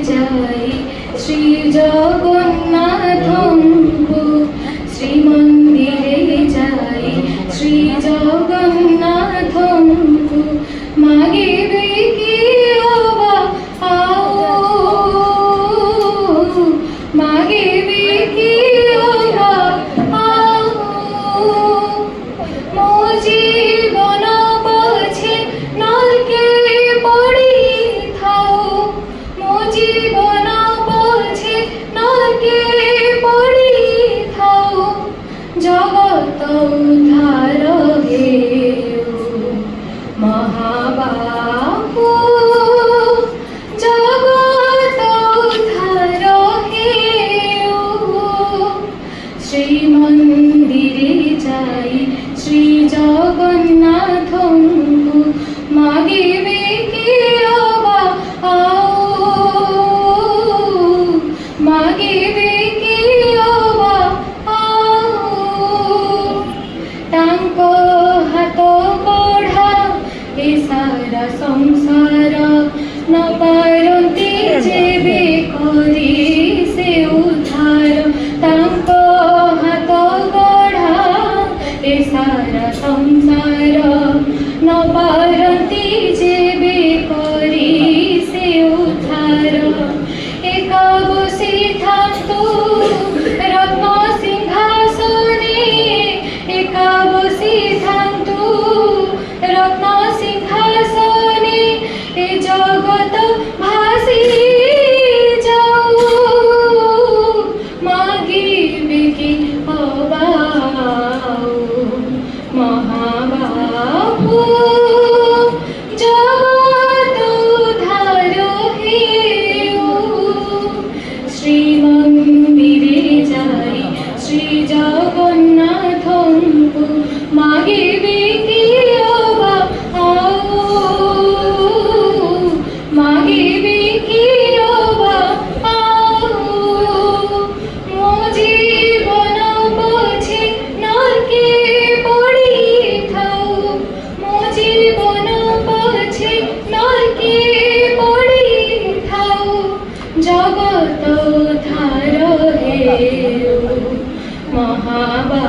যাই শ্রী জগন্নাথঙ্কু শ্রীমন্দিরে যাই শ্রী জগন্নাথঙ্কু মাগিবে কি অবা আও মাগিবে কি অবা আও মো জীবন পছে নরকে পড়ি থাও মো জীবন পছে নরকে পড়ি থাও জগত উদ্ধার হেউ মহাবাহু জগত উদ্ধার হেউ শ্রীমন্দিরে যাই শ্রী জগন্নাথঙ্কু মাগিবে কি অবা আও মাগিবে কি অবা আও তাଙ୍କ হাত গঢ়া ଏ ସାରା ସଂସାର ନ ପାରନ୍ତି ଯେବେ କରି ସେ ଉଦ୍ଧାର ତାଙ୍କ ହାତ ଗଢ଼ା ଏ ସାରା ସଂସାର ନ ପାରନ୍ତି ଯେବେ କରି ସେ ଉଦ୍ଧାର ଏକା ବସିଥାନ୍ତୁ ରତ୍ନ ସିଂହାସନେ ଏକା ବସିଥାନ୍ତୁ রত্ন সিংহাসনে এ জগত ভাসি যাও মাগিবে কি অবা আও মহাবাহু জগত উদ্ধার হেউ শ্রীমন্দিরে যাই শ্রী জগন্নাথঙ্কু মাগিবে কি অবা আও মাগিবে কি অবা আও মো জীবন পছে নরকে পড়ি থাও মো জীবন পছে নরকে পড়ি থাও জগত উদ্ধার হেউ মহাবা